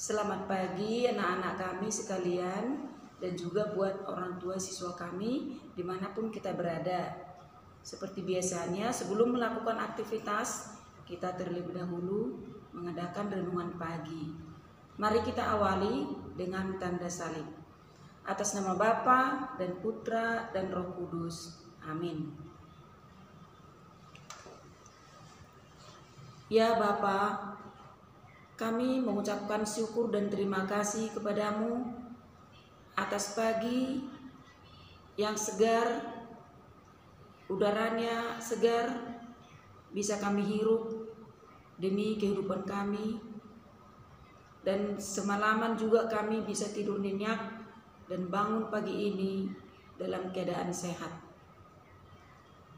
Selamat pagi anak-anak kami sekalian dan juga buat orang tua siswa kami dimanapun kita berada. Seperti biasanya sebelum melakukan aktivitas kita terlebih dahulu mengadakan renungan pagi. Mari kita awali dengan tanda salib. Atas nama Bapa dan Putra dan Roh Kudus. Amin. Ya Bapa, kami mengucapkan syukur dan terima kasih kepadamu atas pagi yang segar, udaranya segar, bisa kami hirup demi kehidupan kami. Dan semalaman juga kami bisa tidur nyenyak dan bangun pagi ini dalam keadaan sehat.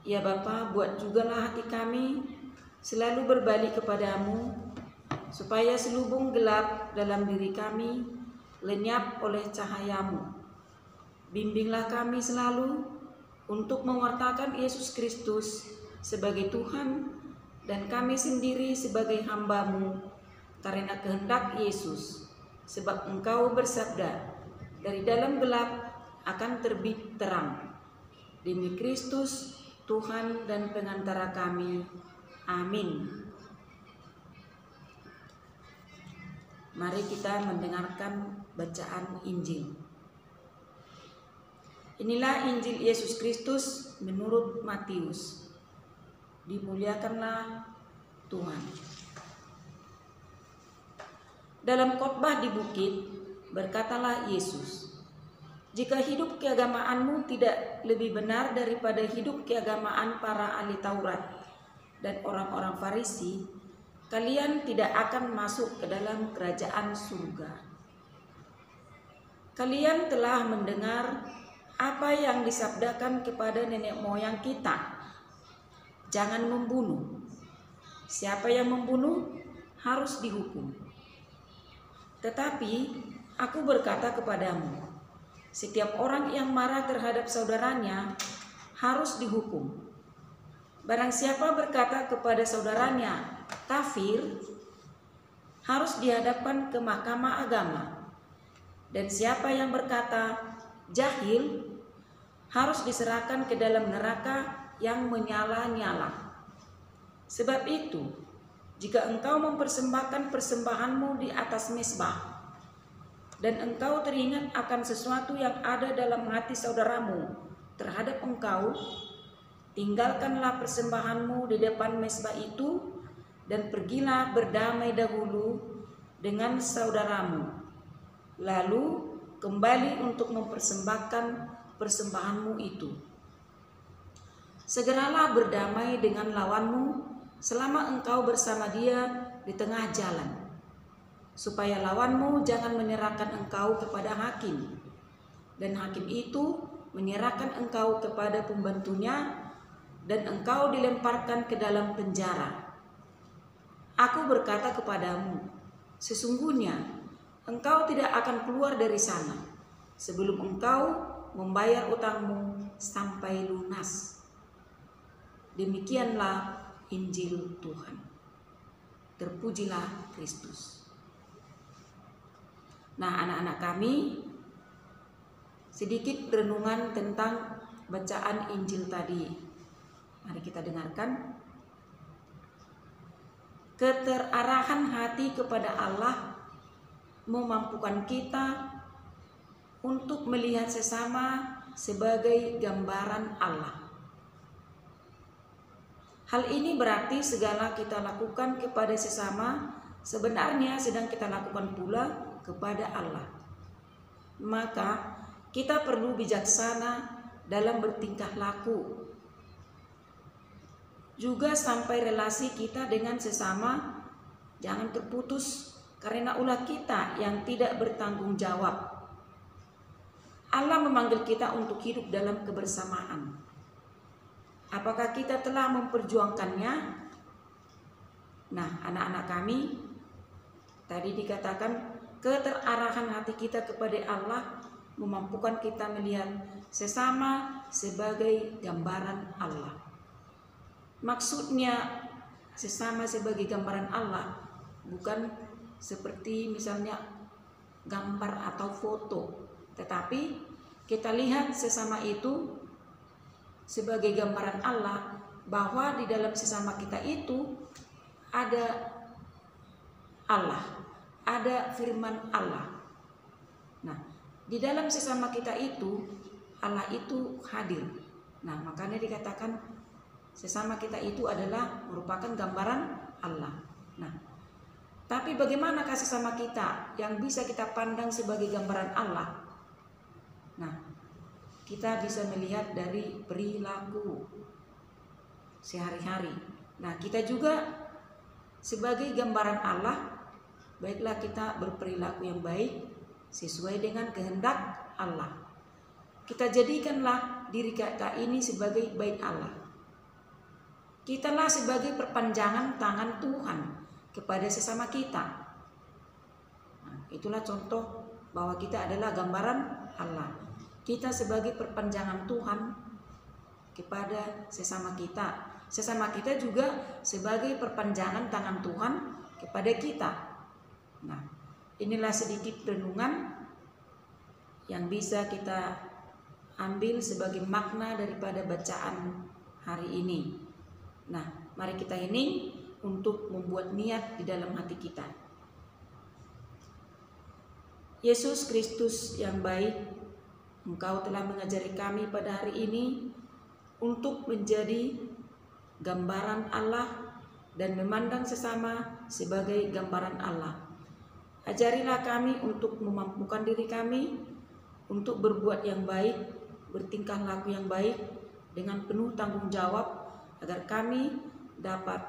Ya Bapa, buat jugalah hati kami selalu berbalik kepadamu, supaya selubung gelap dalam diri kami lenyap oleh cahayamu. Bimbinglah kami selalu untuk mewartakan Yesus Kristus sebagai Tuhan dan kami sendiri sebagai hamba-Mu, karena kehendak Yesus, sebab Engkau bersabda, dari dalam gelap akan terbit terang. Demi Kristus, Tuhan dan pengantara kami. Amin. Mari kita mendengarkan bacaan Injil. Inilah Injil Yesus Kristus menurut Matius. Dimuliakanlah Tuhan. Dalam khotbah di bukit, berkatalah Yesus, "Jika hidup keagamaanmu tidak lebih benar daripada hidup keagamaan para ahli Taurat dan orang-orang Farisi, kalian tidak akan masuk ke dalam kerajaan surga. Kalian telah mendengar apa yang disabdakan kepada nenek moyang kita, jangan membunuh. Siapa yang membunuh harus dihukum. Tetapi aku berkata kepadamu, setiap orang yang marah terhadap saudaranya harus dihukum. Barang siapa berkata kepada saudaranya, kafir, harus dihadapkan ke mahkamah agama. Dan siapa yang berkata, jahil, harus diserahkan ke dalam neraka yang menyala-nyala. Sebab itu, jika engkau mempersembahkan persembahanmu di atas mezbah, dan engkau teringat akan sesuatu yang ada dalam hati saudaramu terhadap engkau, tinggalkanlah persembahanmu di depan mezbah itu dan pergilah berdamai dahulu dengan saudaramu. Lalu kembali untuk mempersembahkan persembahanmu itu. Segeralah berdamai dengan lawanmu selama engkau bersama dia di tengah jalan, supaya lawanmu jangan menyerahkan engkau kepada hakim, dan hakim itu menyerahkan engkau kepada pembantunya, dan engkau dilemparkan ke dalam penjara. Aku berkata kepadamu, sesungguhnya engkau tidak akan keluar dari sana sebelum engkau membayar utangmu sampai lunas." Demikianlah Injil Tuhan. Terpujilah Kristus. Nah, anak-anak kami, sedikit renungan tentang bacaan Injil tadi. Mari kita dengarkan. Keterarahan hati kepada Allah memampukan kita untuk melihat sesama sebagai gambaran Allah. Hal ini berarti segala kita lakukan kepada sesama sebenarnya sedang kita lakukan pula kepada Allah. Maka kita perlu bijaksana dalam bertingkah laku. Juga sampai relasi kita dengan sesama jangan terputus karena ulah kita yang tidak bertanggung jawab. Allah memanggil kita untuk hidup dalam kebersamaan. Apakah kita telah memperjuangkannya? Nah, anak-anak kami, tadi dikatakan keterarahan hati kita kepada Allah memampukan kita melihat sesama sebagai gambaran Allah. Maksudnya sesama sebagai gambaran Allah bukan seperti misalnya gambar atau foto, tetapi kita lihat sesama itu sebagai gambaran Allah, bahwa di dalam sesama kita itu ada Allah, ada firman Allah. Nah, di dalam sesama kita itu Allah itu hadir. Nah, makanya dikatakan sesama kita itu adalah merupakan gambaran Allah. Nah, tapi bagaimanakah sesama kita yang bisa kita pandang sebagai gambaran Allah? Nah, kita bisa melihat dari perilaku sehari-hari. Nah, kita juga sebagai gambaran Allah, baiklah kita berperilaku yang baik sesuai dengan kehendak Allah. Kita jadikanlah diri kita ini sebagai bait Allah. Kitalah sebagai perpanjangan tangan Tuhan kepada sesama kita. Nah, itulah contoh bahwa kita adalah gambaran Allah. Kita sebagai perpanjangan Tuhan kepada sesama kita. Sesama kita juga sebagai perpanjangan tangan Tuhan kepada kita. Nah, inilah sedikit renungan yang bisa kita ambil sebagai makna daripada bacaan hari ini. Nah, mari kita hening untuk membuat niat di dalam hati kita. Yesus Kristus yang baik, Engkau telah mengajari kami pada hari ini untuk menjadi gambaran Allah dan memandang sesama sebagai gambaran Allah. Ajarilah kami untuk memampukan diri kami untuk berbuat yang baik, bertingkah laku yang baik dengan penuh tanggung jawab, agar kami dapat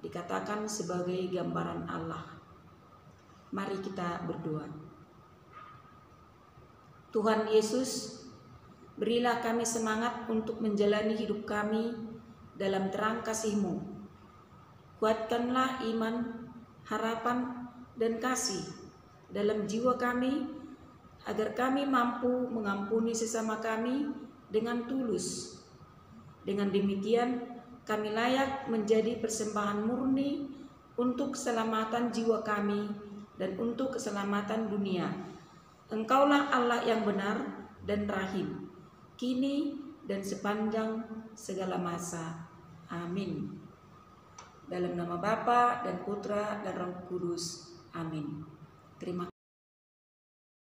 dikatakan sebagai gambaran Allah. Mari kita berdoa. Tuhan Yesus, berilah kami semangat untuk menjalani hidup kami dalam terang kasih-Mu. Kuatkanlah iman, harapan, dan kasih dalam jiwa kami, agar kami mampu mengampuni sesama kami dengan tulus. Dengan demikian, kami layak menjadi persembahan murni untuk keselamatan jiwa kami dan untuk keselamatan dunia. Engkaulah Allah yang benar dan rahim, kini dan sepanjang segala masa. Amin. Dalam nama Bapa dan Putra dan Roh Kudus. Amin. Terima kasih.